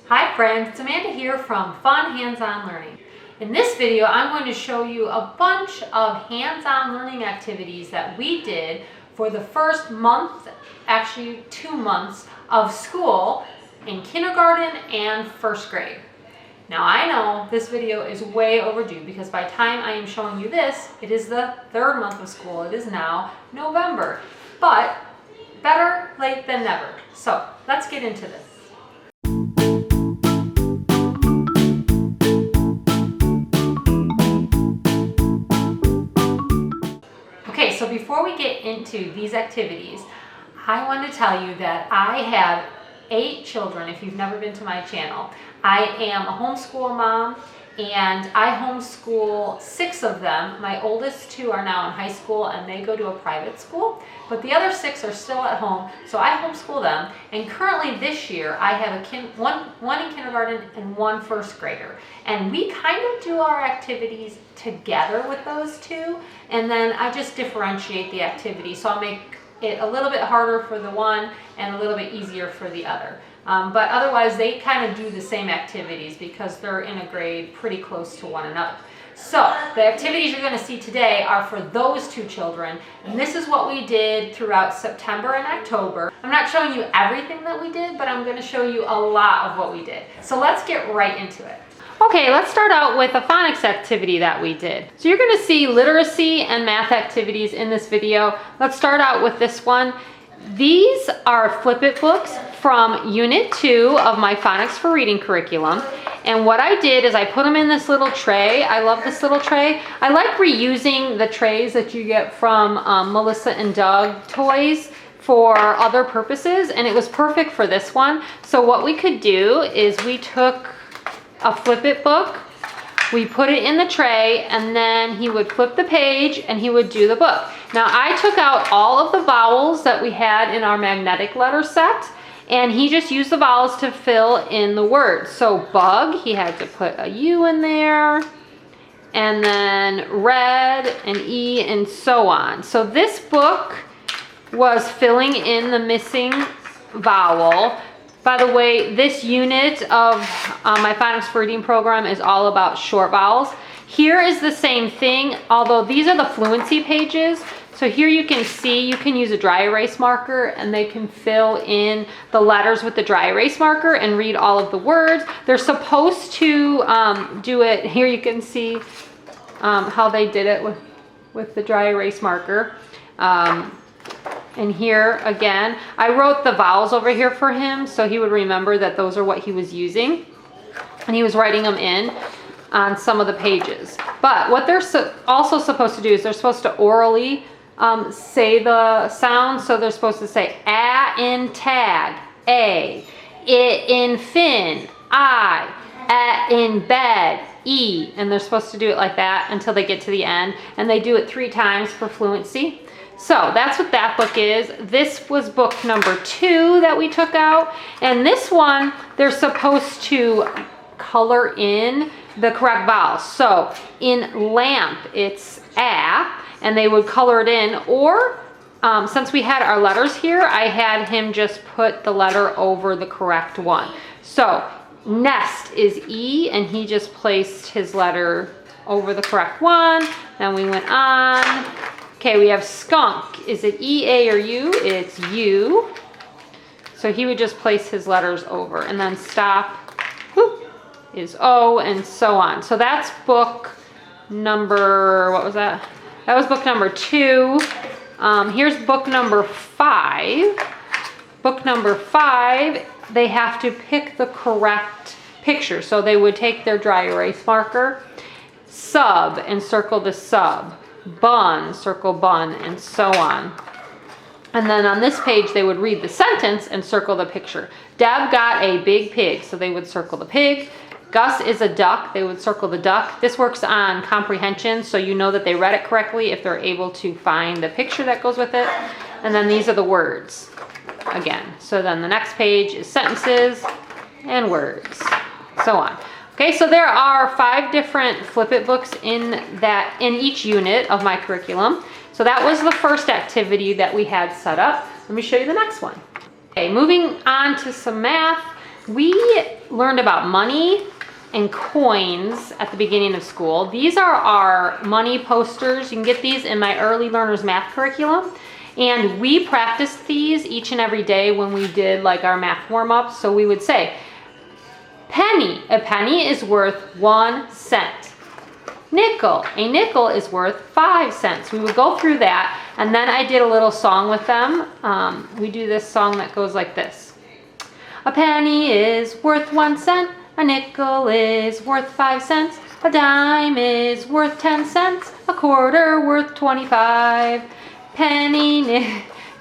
Hi friends, it's Amanda here from Fun Hands-On Learning. In this video, I'm going to show you a bunch of hands-on learning activities that we did for the first month, actually 2 months of school in kindergarten and first grade. Now I know this video is way overdue because by the time I am showing you this, it is the 3rd month of school. It is now November, but better late than never. So let's get into this. Okay, so before we get into these activities, I want to tell you that I have 8 children. If you've never been to my channel, I am a homeschool mom and I homeschool 6 of them. My oldest 2 are now in high school and they go to a private school, but the other 6 are still at home, so I homeschool them. And currently this year I have one in kindergarten and 1 first grader, and we kind of do our activities together with those 2, and then I just differentiate the activity, so I'll make it a little bit harder for the one and a little bit easier for the other. But otherwise they kind of do the same activities because they're in a grade pretty close to one another. So the activities you're going to see today are for those 2 children, and this is what we did throughout September and October. I'm not showing you everything that we did, but I'm going to show you a lot of what we did. So let's get right into it. Okay, let's start out with a phonics activity that we did. So you're going to see literacy and math activities in this video. Let's start out with this one. These are flip-it books from Unit 2 of my Phonics for Reading curriculum. And what I did is I put them in this little tray. I love this little tray. I like reusing the trays that you get from Melissa and Doug Toys for other purposes, and it was perfect for this one. So what we could do is we took a flip-it book, we put it in the tray, and then he would flip the page and he would do the book. Now I took out all of the vowels that we had in our magnetic letter set, and he just used the vowels to fill in the words. So bug, he had to put a U in there, and then red and E and so on. So this book was filling in the missing vowel. By the way, this unit of my Phonics for Reading program is all about short vowels. Here is the same thing, although these are the fluency pages. So here you can see, you can use a dry erase marker and they can fill in the letters with the dry erase marker and read all of the words. They're supposed to do it, here you can see how they did it with the dry erase marker. And here again, I wrote the vowels over here for him so he would remember that those are what he was using. And he was writing them in on some of the pages. But what they're also supposed to do is they're supposed to orally say the sounds. So they're supposed to say A in tag, A, I in fin, I, A in bed, E. And they're supposed to do it like that until they get to the end. And they do it 3 times for fluency. So that's what that book is. This was book number 2 that we took out. And this one, they're supposed to color in the correct vowels. So in lamp, it's A, and they would color it in. Or since we had our letters here, I had him just put the letter over the correct one. So nest is E, and he just placed his letter over the correct one. Then we went on. Okay, we have skunk. Is it E, A, or U? It's U. So he would just place his letters over. And then stop is O, and so on. So that's book number, what was that? That was book number 2. Here's book number 5. Book number 5, they have to pick the correct picture. So they would take their dry erase marker, sub, and circle the sub. Bun, circle bun, and so on. And then on this page they would read the sentence and circle the picture. Deb got a big pig, so they would circle the pig. Gus is a duck, they would circle the duck. This works on comprehension, so you know that they read it correctly if they're able to find the picture that goes with it. And then these are the words again. So then the next page is sentences and words, so on. Okay, so there are 5 different flip-it books in each unit of my curriculum. So that was the first activity that we had set up. Let me show you the next one. Okay, moving on to some math. We learned about money and coins at the beginning of school. These are our money posters. You can get these in my early learners math curriculum. And we practiced these each and every day when we did like our math warm-ups. So we would say, penny, a penny is worth 1 cent. Nickel, a nickel is worth 5 cents. We would go through that, and then I did a little song with them. We do this song that goes like this. A penny is worth 1 cent. A nickel is worth 5 cents. A dime is worth 10 cents. A quarter worth 25. Penny,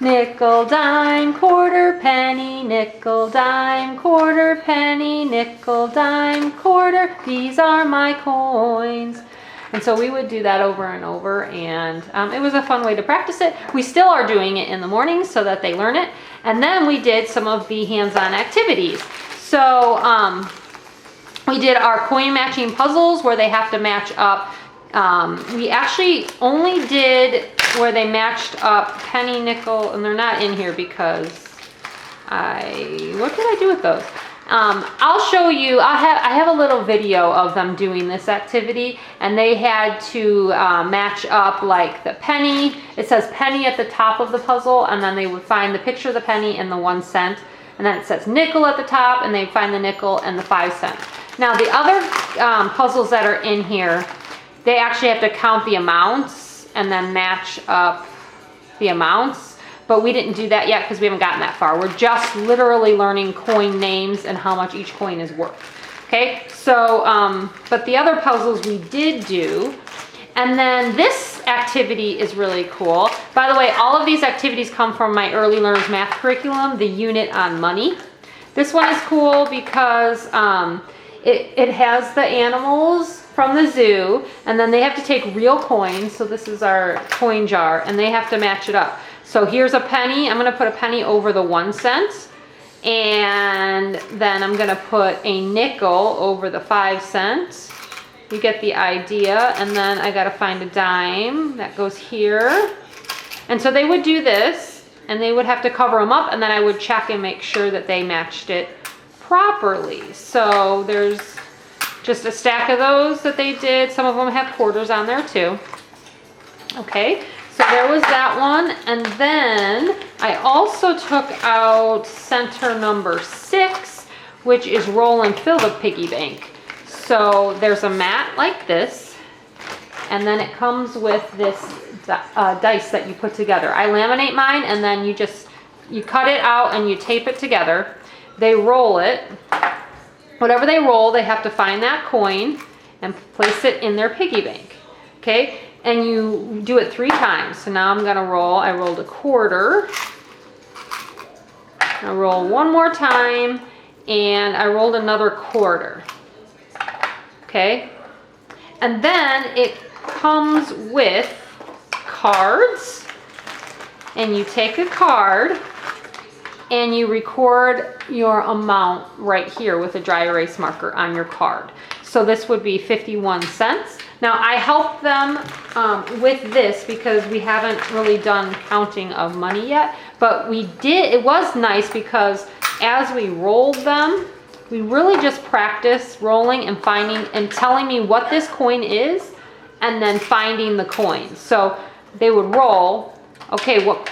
nickel, dime, quarter, penny, nickel, dime, quarter, penny, nickel, dime, quarter. These are my coins. And so we would do that over and over, and it was a fun way to practice it. We still are doing it in the mornings so that they learn it. And then we did some of the hands-on activities. So we did our coin matching puzzles where they have to match up. We actually only did where they matched up penny, nickel, and they're not in here because what did I do with those? I'll show you, I have a little video of them doing this activity, and they had to match up like the penny. It says penny at the top of the puzzle, and then they would find the picture of the penny and the 1 cent. And then it says nickel at the top, and they'd find the nickel and the 5 cents. Now the other puzzles that are in here, they actually have to count the amounts and then match up the amounts. But we didn't do that yet because we haven't gotten that far. We're just literally learning coin names and how much each coin is worth. Okay, so, but the other puzzles we did do. And then this activity is really cool. By the way, all of these activities come from my early learners math curriculum, the unit on money. This one is cool because it has the animals from the zoo, and then they have to take real coins. So this is our coin jar, and they have to match it up. So here's a penny. I'm going to put a penny over the 1 cent, and then I'm going to put a nickel over the 5 cents. You get the idea. And then I got to find a dime that goes here. And so they would do this, and they would have to cover them up, and then I would check and make sure that they matched it properly. So there's just a stack of those that they did. Some of them have quarters on there too. Okay, so there was that one. And then I also took out center number 6, which is roll and fill the piggy bank. So there's a mat like this, and then it comes with this dice that you put together. I laminate mine, and then you cut it out and you tape it together. They roll it. Whatever they roll, they have to find that coin and place it in their piggy bank. Okay, and you do it 3 times. So now I'm gonna roll. I rolled a quarter. I roll one more time, and I rolled another quarter. Okay, and then it comes with cards, and you take a card and you record your amount right here with a dry erase marker on your card. So this would be 51 cents. Now I help them with this because we haven't really done counting of money yet, but we did. It was nice because as we rolled them, we really just practiced rolling and finding and telling me what this coin is, and then finding the coin. So they would roll, okay, what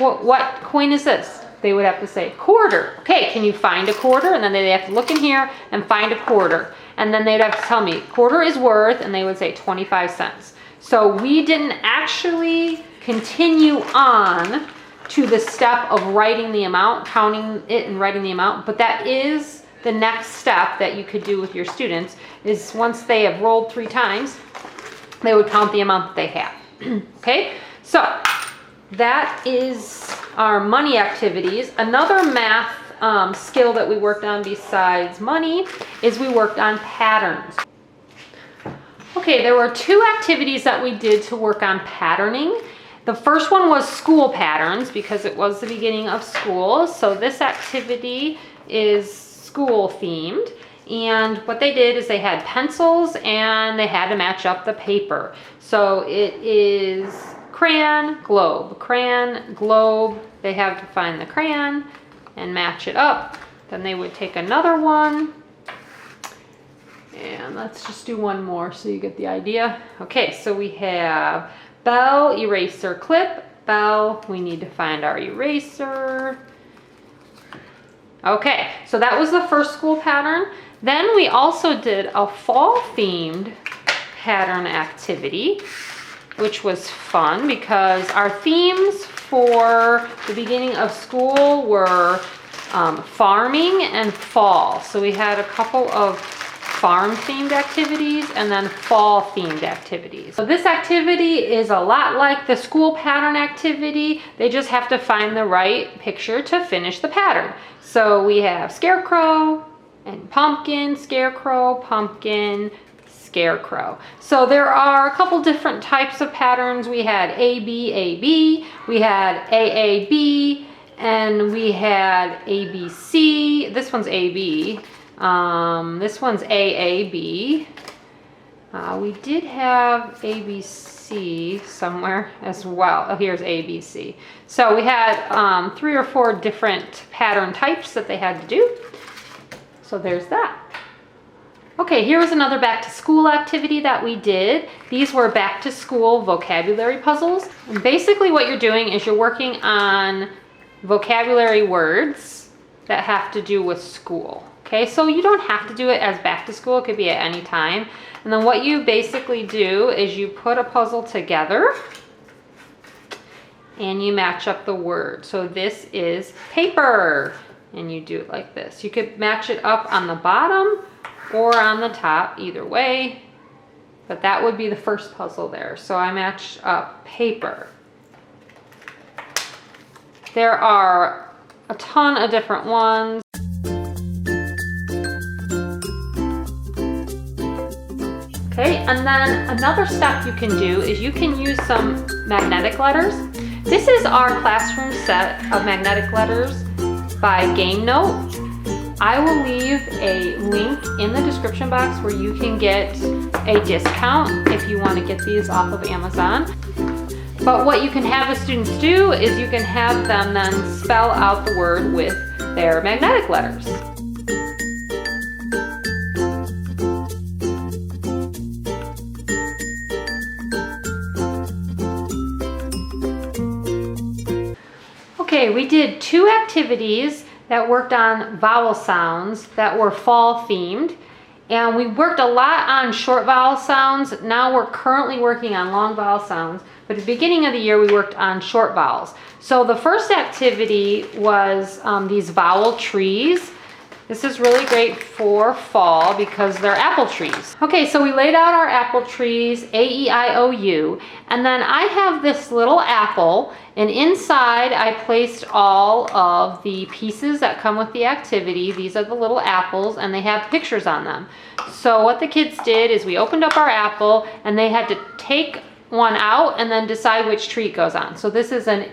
coin is this? They would have to say quarter. Okay, can you find a quarter? And then they'd have to look in here and find a quarter. And then they'd have to tell me quarter is worth, and they would say 25 cents. So we didn't actually continue on to the step of writing the amount, counting it and writing the amount, but that is the next step that you could do with your students, is once they have rolled 3 times, they would count the amount that they have. Okay, so that is our money activities. Another math skill that we worked on besides money is we worked on patterns. Okay, there were 2 activities that we did to work on patterning. The first one was school patterns because it was the beginning of school. So this activity is school themed. And what they did is they had pencils and they had to match up the paper. So it is crayon, globe, crayon, globe. They have to find the crayon and match it up. Then they would take another one And let's just do one more so you get the idea. Okay, so we have bell, eraser, clip, bell. We need to find our eraser. Okay, so that was the first school pattern. Then we also did a fall themed pattern activity, which was fun because our themes for the beginning of school were farming and fall. So we had a couple of farm themed activities and then fall themed activities. So this activity is a lot like the school pattern activity. They just have to find the right picture to finish the pattern. So we have scarecrow and pumpkin, scarecrow, pumpkin, scarecrow. So there are a couple different types of patterns. We had AB, we had AAB, and we had ABC. This one's AB. This one's AAB. We did have ABC somewhere as well. Oh, here's ABC. So we had 3 or 4 different pattern types that they had to do. So there's that. Okay, here was another back to school activity that we did. These were back to school vocabulary puzzles. And basically what you're doing is you're working on vocabulary words that have to do with school. Okay, so you don't have to do it as back to school. It could be at any time. And then what you basically do is you put a puzzle together and you match up the word. So this is paper. And you do it like this. You could match it up on the bottom or on the top, either way. But that would be the first puzzle there. So I matched up paper. There are a ton of different ones. Okay, and then another step you can do is you can use some magnetic letters. This is our classroom set of magnetic letters by Gamenote. I will leave a link in the description box where you can get a discount if you want to get these off of Amazon. But what you can have the students do is you can have them then spell out the word with their magnetic letters. Okay, we did 2 activities that worked on vowel sounds that were fall themed. And we worked a lot on short vowel sounds. Now we're currently working on long vowel sounds. But at the beginning of the year, we worked on short vowels. So the first activity was these vowel trees. This is really great for fall because they're apple trees. Okay, so we laid out our apple trees, A, E, I, O, U. And then I have this little apple, and inside I placed all of the pieces that come with the activity. These are the little apples, and they have pictures on them. So what the kids did is we opened up our apple, and they had to take one out and then decide which tree it goes on. So this is an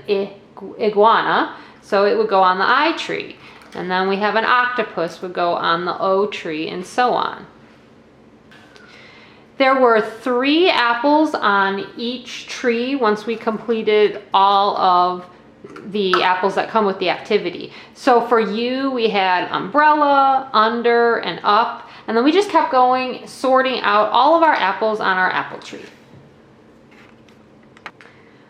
iguana, so it would go on the I tree. And then we have an octopus would go on the O tree, and so on. There were 3 apples on each tree once we completed all of the apples that come with the activity. So for you, we had umbrella, under, and up. And then we just kept going, sorting out all of our apples on our apple tree.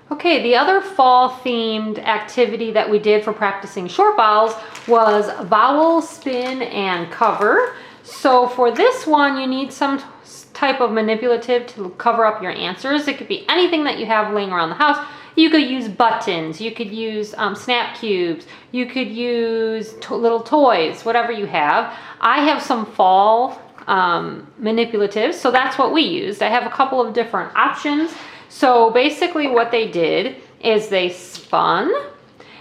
Okay, the other fall themed activity that we did for practicing short vowels was vowel, spin, and cover. So for this one, you need some type of manipulative to cover up your answers. It could be anything that you have laying around the house. You could use buttons, you could use snap cubes, you could use little toys, whatever you have. I have some fall manipulatives, so that's what we used. I have a couple of different options. So basically what they did is they spun,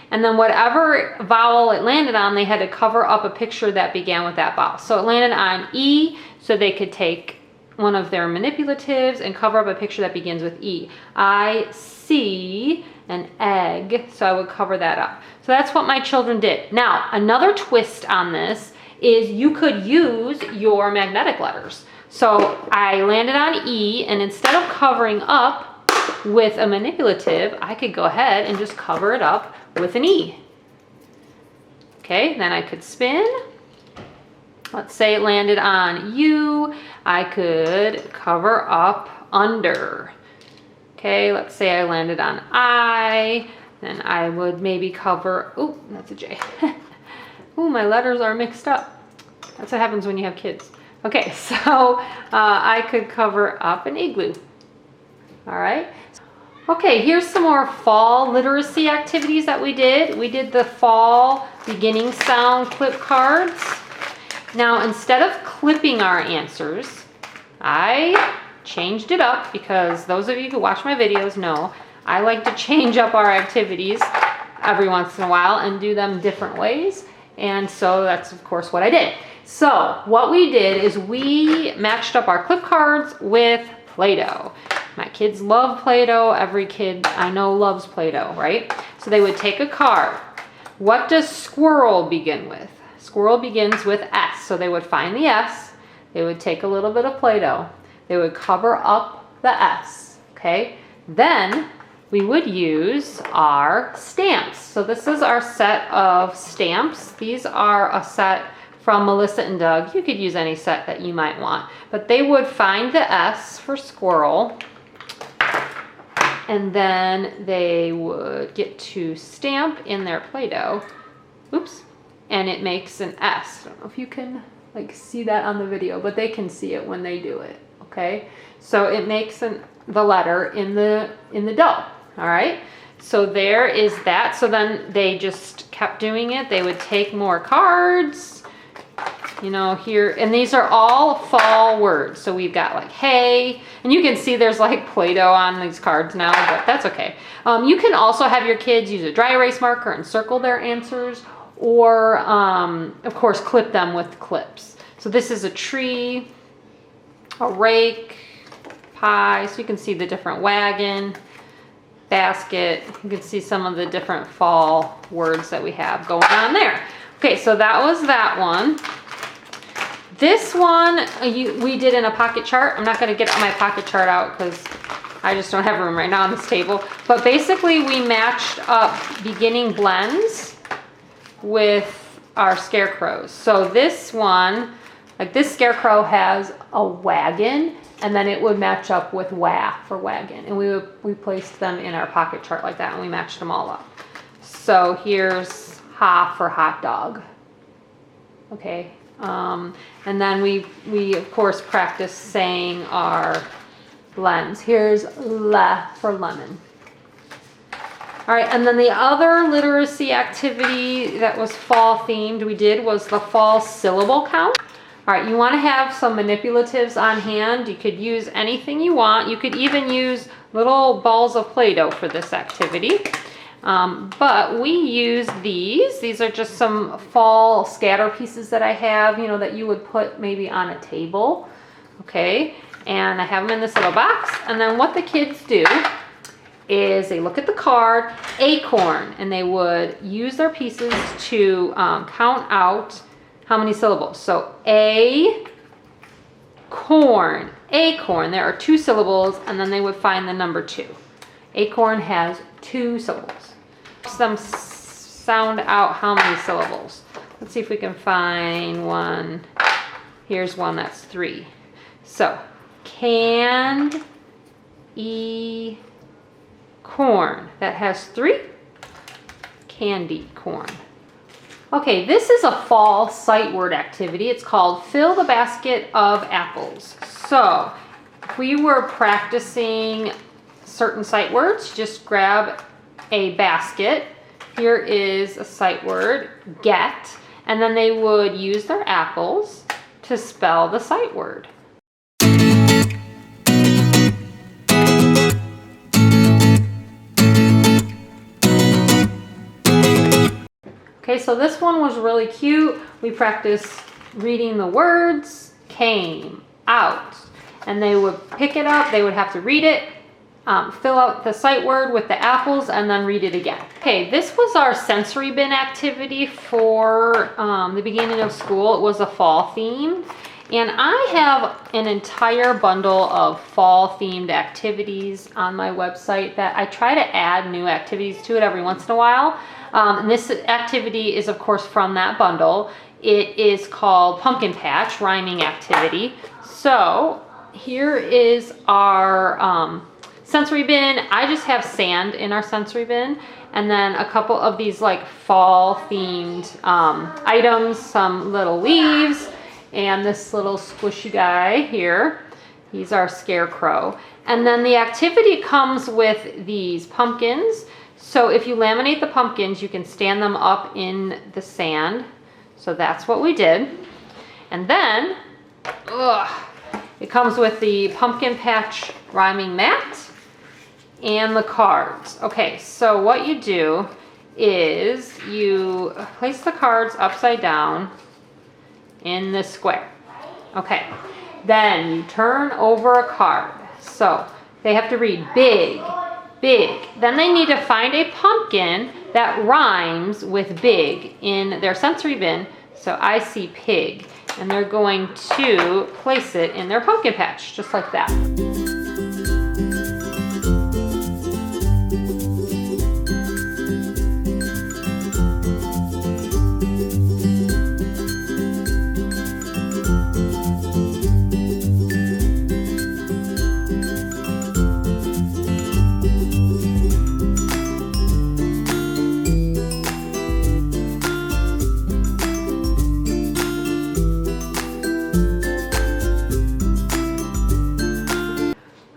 and then whatever vowel it landed on, they had to cover up a picture that began with that vowel. So it landed on E, so they could take one of their manipulatives and cover up a picture that begins with E. I see an egg, so I would cover that up. So that's what my children did. Now, another twist on this is you could use your magnetic letters. So I landed on E, and instead of covering up with a manipulative, I could go ahead and just cover it up with an E. Okay, then I could spin, Let's say it landed on U. I could cover up under. Okay, let's say I landed on I. Then I would maybe cover, oh, that's a J. Oh, my letters are mixed up. That's what happens when you have kids. Okay, so I could cover up an igloo. All right. Okay, here's some more fall literacy activities that we did. We did the fall beginning sound clip cards. Now, instead of clipping our answers, I changed it up because those of you who watch my videos know I like to change up our activities every once in a while and do them different ways. And so that's, of course, what I did. So what we did is we matched up our clip cards with Play-Doh. My kids love Play-Doh. Every kid I know loves Play-Doh, right? So they would take a card. What does squirrel begin with? Squirrel begins with S. So they would find the S. They would take a little bit of Play-Doh. They would cover up the S, okay? Then we would use our stamps. So this is our set of stamps. These are a set from Melissa and Doug. You could use any set that you might want. But they would find the S for squirrel. And then they would get to stamp in their Play-Doh. Oops. And it makes an S. I don't know if you can see that on the video, but they can see it when they do it. Okay. So it makes the letter in the dough. All right. So there is that. So then they just kept doing it. They would take more cards, here, and these are all fall words. So we've got like hey, and you can see there's like Play-Doh on these cards now, but that's okay. You can also have your kids use a dry erase marker and circle their answers, or of course clip them with clips. So this is a tree, a rake, pie. So you can see the different wagon, basket. You can see some of the different fall words that we have going on there. Okay, so that was that one. This one we did in a pocket chart. I'm not going to get my pocket chart out because I just don't have room right now on this table. But basically we matched up beginning blends with our scarecrows. So this one, like this scarecrow has a wagon, and then it would match up with WA for wagon. And we placed them in our pocket chart like that, and we matched them all up. So here's ha for hot dog. Okay. And then we of course practice saying our blends. Here's le for lemon. All right, and then the other literacy activity that was fall themed we did was the fall syllable count. All right, you want to have some manipulatives on hand. You could use anything you want. You could even use little balls of Play-Doh for this activity. But we use these. These are just some fall scatter pieces that I have, that you would put maybe on a table. Okay, and I have them in this little box. And then what the kids do is they look at the card, acorn, and they would use their pieces to count out how many syllables. So corn, acorn, there are 2 syllables, and then they would find the number 2. Acorn has 2 syllables. Helps them sound out how many syllables. Let's see if we can find one. Here's one that's 3. So canned corn, that has 3. Candy corn. Okay, this is a fall sight word activity. It's called Fill the Basket of Apples. So if we were practicing certain sight words, just grab a basket. Here is a sight word, get, and then they would use their apples to spell the sight word. Okay, so this one was really cute. We practiced reading the words, came, out, and they would pick it up, they would have to read it, fill out the sight word with the apples, and then read it again. Okay, this was our sensory bin activity for the beginning of school. It was a fall theme. And I have an entire bundle of fall themed activities on my website that I try to add new activities to it every once in a while. And this activity is of course from that bundle. It is called Pumpkin Patch Rhyming Activity. So here is our sensory bin. I just have sand in our sensory bin, and then a couple of these like fall themed items, some little leaves, and this little squishy guy here. He's our scarecrow. And then the activity comes with these pumpkins. So if you laminate the pumpkins, you can stand them up in the sand. So that's what we did. And then, it comes with the Pumpkin Patch Rhyming Mat and the cards. Okay, so what you do is you place the cards upside down in this square. Okay, then you turn over a card. So they have to read big, big. Then they need to find a pumpkin that rhymes with big in their sensory bin. So I see pig, and they're going to place it in their pumpkin patch, just like that.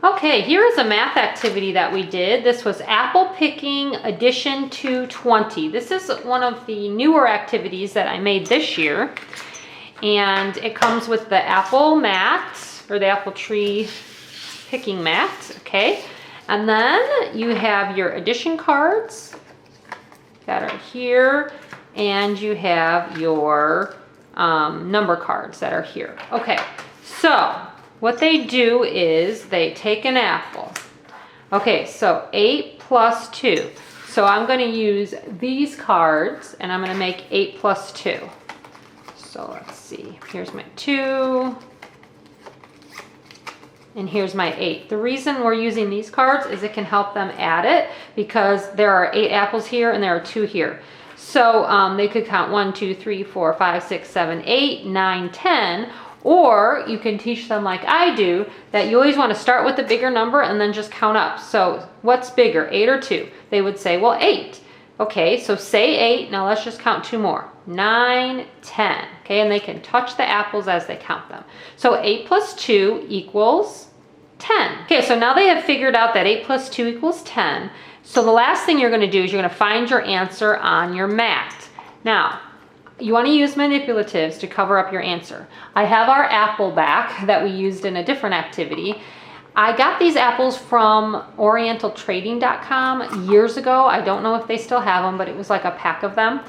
Okay, here is a math activity that we did. This was apple picking addition 220. This is one of the newer activities that I made this year. And it comes with the apple mat, or the apple tree picking mat, okay? And then you have your addition cards that are here, and you have your number cards that are here. Okay, so what they do is they take an apple. Okay, so 8 plus 2. So I'm going to use these cards, and I'm going to make 8 plus 2. So let's see. Here's my 2. And here's my 8. The reason we're using these cards is it can help them add it, because there are 8 apples here and there are 2 here. So they could count 1, 2, 3, 4, 5, 6, 7, 8, 9, 10. Or you can teach them like I do, that you always want to start with the bigger number and then just count up. So what's bigger, 8 or 2? They would say, well, 8. Okay, so say 8. Now let's just count 2 more. 9, 10. Okay, and they can touch the apples as they count them. So 8 plus 2 equals 10. Okay, so now they have figured out that 8 plus 2 equals 10. So the last thing you're going to do is you're going to find your answer on your mat. Now, you want to use manipulatives to cover up your answer. I have our apple back that we used in a different activity. I got these apples from orientaltrading.com years ago. I don't know if they still have them, but it was like a pack of them.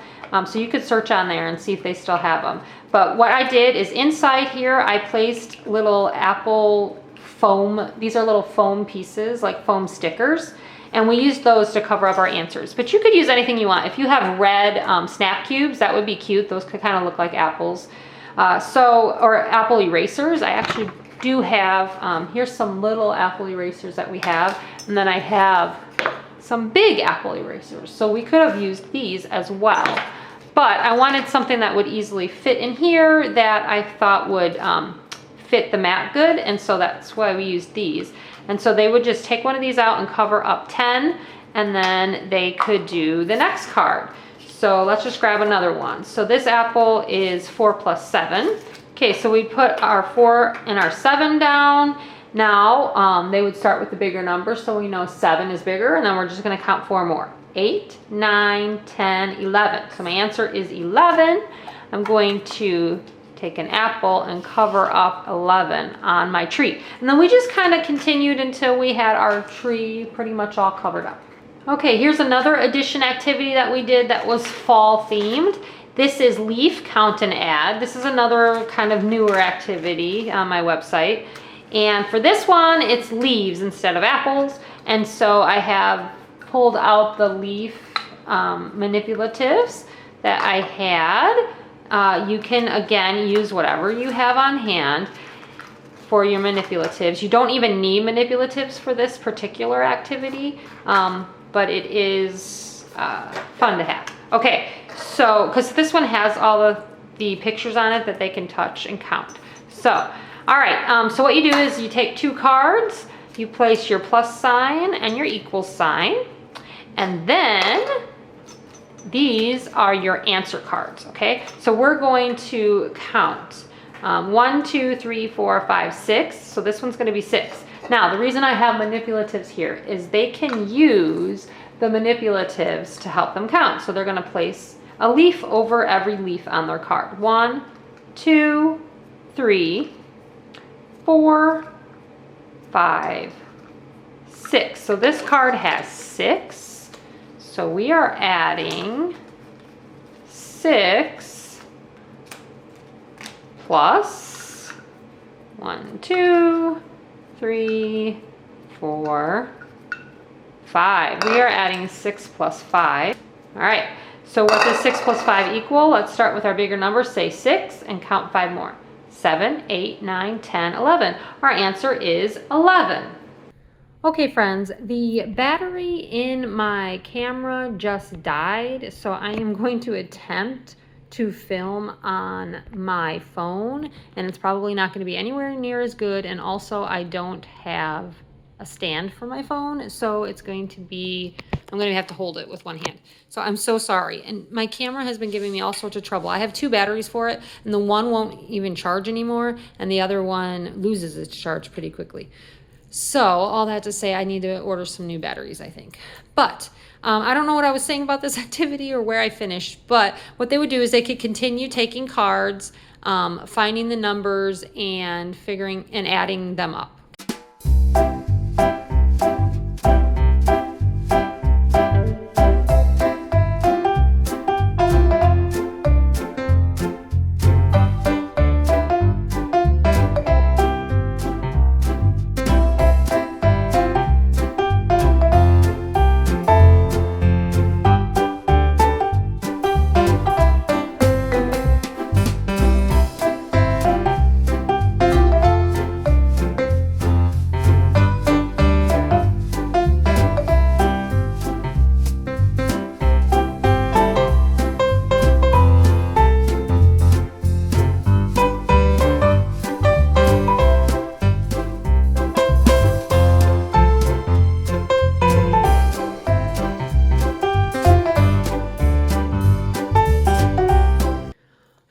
So you could search on there and see if they still have them. But what I did is inside here, I placed little apple foam. These are little foam pieces, like foam stickers. And we used those to cover up our answers. But you could use anything you want. If you have red snap cubes, that would be cute. Those could kind of look like apples. Or apple erasers. I actually do have, here's some little apple erasers that we have. And then I have some big apple erasers. So we could have used these as well. But I wanted something that would easily fit in here that I thought would fit the mat good. And so that's why we used these. And so they would just take one of these out and cover up 10, and then they could do the next card. So let's just grab another one. So this apple is 4 plus 7. Okay, so we put our 4 and our 7 down. Now they would start with the bigger number, so we know 7 is bigger, and then we're just going to count 4 more. 8, 9, 10, 11. So my answer is 11. I'm going to take an apple and cover up 11 on my tree. And then we just kind of continued until we had our tree pretty much all covered up. Okay, here's another addition activity that we did that was fall themed. This is leaf count and add. This is another kind of newer activity on my website. And for this one, it's leaves instead of apples. And so I have pulled out the leaf manipulatives that I had. You can, again, use whatever you have on hand for your manipulatives. You don't even need manipulatives for this particular activity, but it is fun to have. Okay, so, because this one has all the the pictures on it that they can touch and count. So, all right, so what you do is you take 2 cards, you place your plus sign and your equal sign, and then these are your answer cards, okay? So we're going to count 1, 2, 3, 4, 5, 6. So this one's going to be 6. Now, the reason I have manipulatives here is they can use the manipulatives to help them count. So they're going to place a leaf over every leaf on their card. 1, 2, 3, 4, 5, 6. So this card has 6. So we are adding 6 plus 1, 2, 3, 4, 5. We are adding 6 plus 5. All right, so what does 6 plus 5 equal? Let's start with our bigger numbers. Say 6 and count 5 more. 7, 8, 9, 10, 11. Our answer is 11. Okay friends, the battery in my camera just died, so I am going to attempt to film on my phone, and it's probably not going to be anywhere near as good, and also I don't have a stand for my phone, so it's going to be, I'm going to have to hold it with one hand. So I'm so sorry, and my camera has been giving me all sorts of trouble. I have 2 batteries for it, and the one won't even charge anymore, and the other one loses its charge pretty quickly. So all that to say, I need to order some new batteries, I think. But I don't know what I was saying about this activity or where I finished, but what they would do is they could continue taking cards, finding the numbers and figuring and adding them up.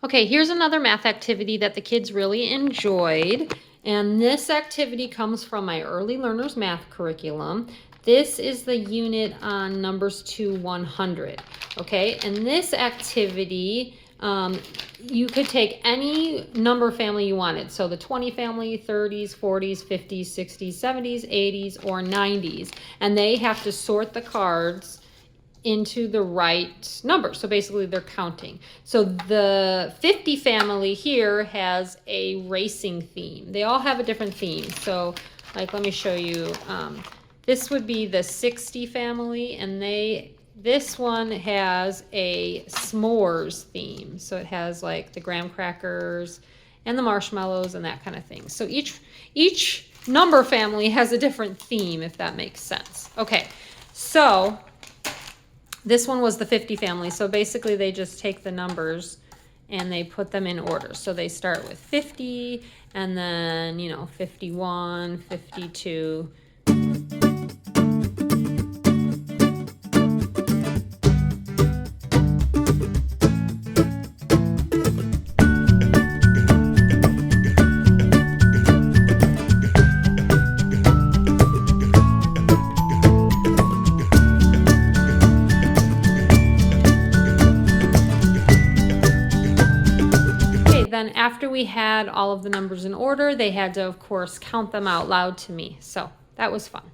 Okay, here's another math activity that the kids really enjoyed, and this activity comes from my early learners math curriculum. This is the unit on numbers to 100, okay? And this activity, you could take any number family you wanted. So the 20 family, 30s, 40s, 50s, 60s, 70s, 80s, or 90s. And they have to sort the cards into the right number. So basically they're counting. So the 50 family here has a racing theme. They all have a different theme. So like, let me show you. This would be the 60 family, and this one has a s'mores theme. So it has like the graham crackers and the marshmallows and that kind of thing. So each number family has a different theme, if that makes sense. Okay, so this one was the 50 family. So basically they just take the numbers and they put them in order. So they start with 50 and then, 51, 52. Then after we had all of the numbers in order, they had to, of course, count them out loud to me. So that was fun.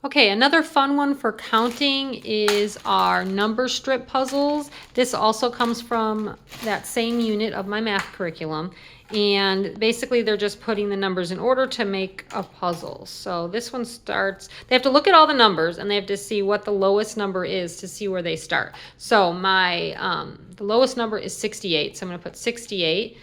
Okay, another fun one for counting is our number strip puzzles. This also comes from that same unit of my math curriculum. And basically they're just putting the numbers in order to make a puzzle. So this one starts, they have to look at all the numbers and they have to see what the lowest number is to see where they start. So the lowest number is 68. So I'm going to put 68.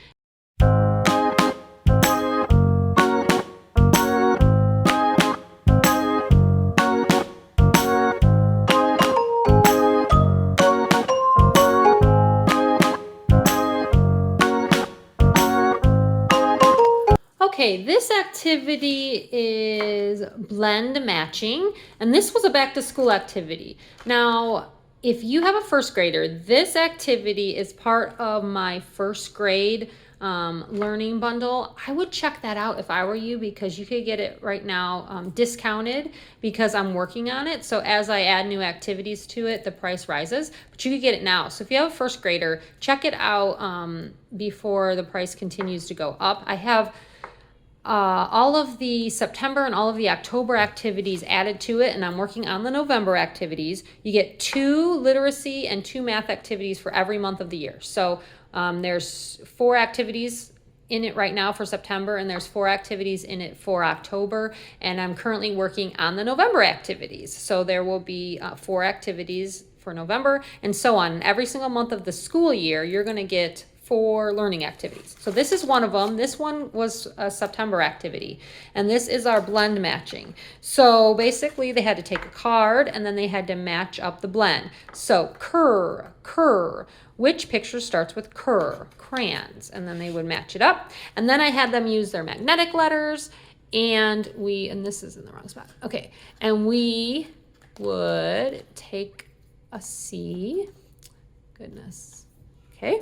Okay, this activity is blend matching, and this was a back to school activity. Now, if you have a first grader, this activity is part of my first grade learning bundle. I would check that out if I were you, because you could get it right now discounted because I'm working on it. So as I add new activities to it, the price rises, but you could get it now. So if you have a first grader, check it out before the price continues to go up. I have all of the September and all of the October activities added to it, and I'm working on the November activities. You get 2 literacy and 2 math activities for every month of the year. So there's 4 activities in it right now for September, and there's 4 activities in it for October, and I'm currently working on the November activities. So there will be 4 activities for November, and so on. Every single month of the school year, you're going to get 4 learning activities. So this is one of them. This one was a September activity, and this is our blend matching. So basically they had to take a card and then they had to match up the blend. So cur, which picture starts with cur? Crayons. And then they would match it up. And then I had them use their magnetic letters, and this is in the wrong spot. Okay. And we would take a C. Goodness. Okay.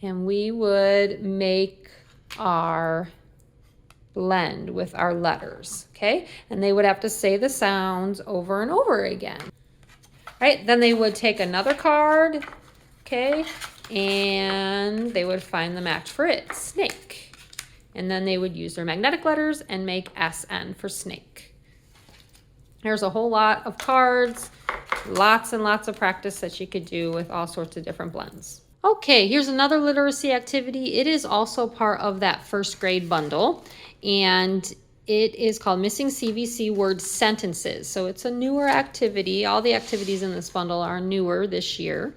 And we would make our blend with our letters, okay? And they would have to say the sounds over and over again, right? Then they would take another card, okay? And they would find the match for it, snake. And then they would use their magnetic letters and make SN for snake. There's a whole lot of cards, lots and lots of practice that you could do with all sorts of different blends. Okay, here's another literacy activity. It is also part of that first grade bundle, and it is called Missing CVC Word Sentences. So it's a newer activity. All the activities in this bundle are newer this year.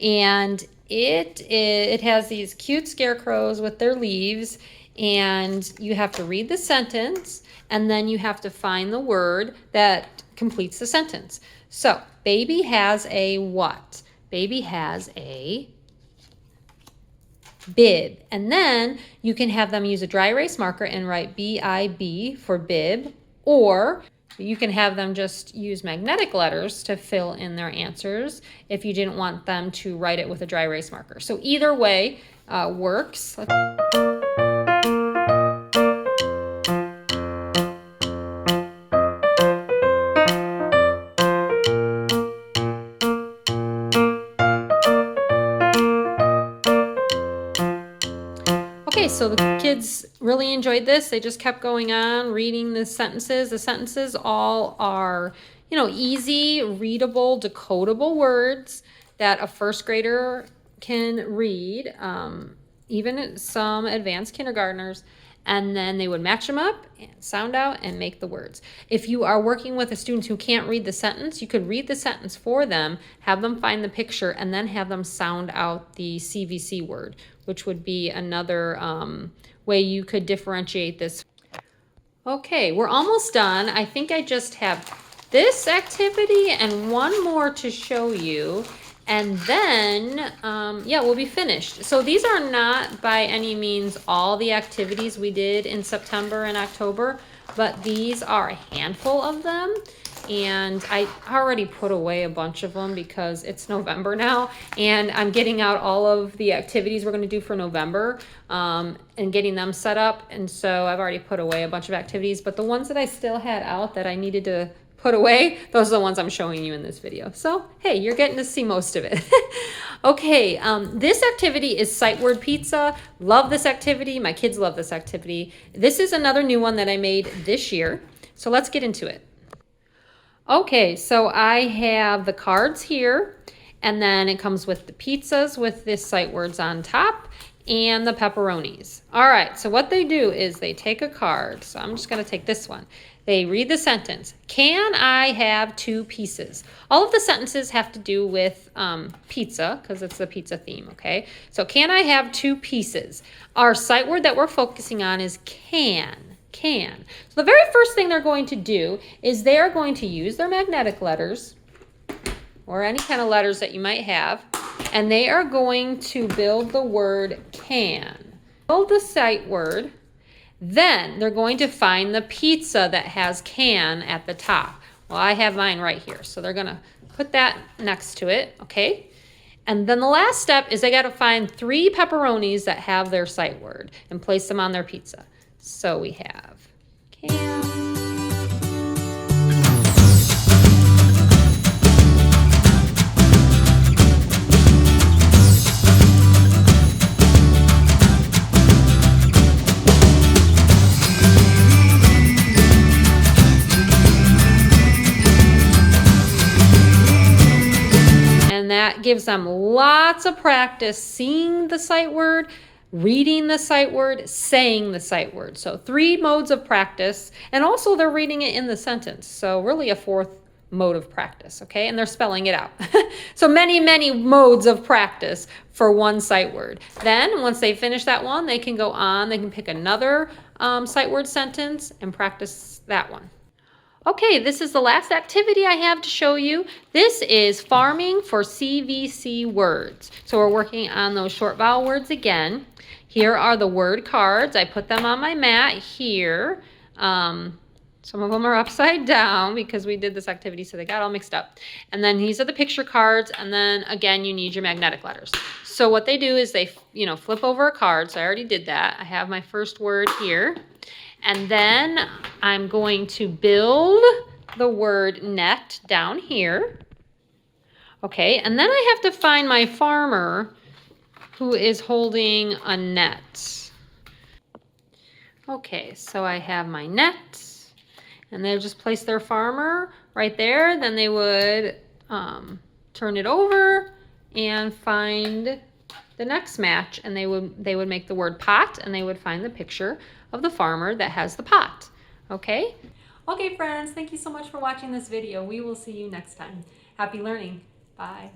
And it has these cute scarecrows with their leaves, and you have to read the sentence, and then you have to find the word that completes the sentence. So, baby has a what? Baby has a bib. And then you can have them use a dry erase marker and write B-I-B for bib, or you can have them just use magnetic letters to fill in their answers if you didn't want them to write it with a dry erase marker. So either way works. Okay, so the kids really enjoyed this. They just kept going on reading the sentences. The sentences all are, easy, readable, decodable words that a first grader can read, even some advanced kindergartners. And then they would match them up and sound out and make the words. If you are working with a student who can't read the sentence, you could read the sentence for them, have them find the picture, and then have them sound out the CVC word, which would be another way you could differentiate this. Okay, we're almost done. I think I just have this activity and one more to show you. And then, we'll be finished. So these are not by any means all the activities we did in September and October, but these are a handful of them. And I already put away a bunch of them because it's November now, and I'm getting out all of the activities we're going to do for November and getting them set up. And so I've already put away a bunch of activities, but the ones that I still had out that I needed to put away, those are the ones I'm showing you in this video. So, hey, you're getting to see most of it. Okay, this activity is sight word pizza. Love this activity. My kids love this activity. This is another new one that I made this year. So let's get into it. Okay, so I have the cards here, and then it comes with the pizzas with the sight words on top and the pepperonis. All right, so what they do is they take a card. So I'm just going to take this one. They read the sentence. Can I have 2 pieces? All of the sentences have to do with pizza because it's the pizza theme, okay? So can I have 2 pieces? Our sight word that we're focusing on is can. So the very first thing they're going to do is they are going to use their magnetic letters or any kind of letters that you might have, and they are going to build the word can. Build the sight word. Then they're going to find the pizza that has can at the top. Well, I have mine right here, so they're gonna put that next to it, okay? And then the last step is they gotta find 3 pepperonis that have their sight word and place them on their pizza. So we have can. That gives them lots of practice seeing the sight word, reading the sight word, saying the sight word. So 3 modes of practice, and also they're reading it in the sentence. So really a 4th mode of practice, okay? And they're spelling it out. So many, many modes of practice for one sight word. Then once they finish that one, they can go on, they can pick another sight word sentence and practice that one. Okay, this is the last activity I have to show you. This is farming for CVC words. So we're working on those short vowel words again. Here are the word cards. I put them on my mat here. Some of them are upside down because we did this activity, so they got all mixed up. And then these are the picture cards, and then again, you need your magnetic letters. So what they do is they, flip over a card. So I already did that. I have my first word here. And then I'm going to build the word net down here. Okay, and then I have to find my farmer who is holding a net. Okay, so I have my net, and they'll just place their farmer right there. Then they would turn it over and find the next match, and they would make the word pot, and they would find the picture of the farmer that has the pot. Okay? Okay, friends, thank you so much for watching this video. We will see you next time. Happy learning. Bye.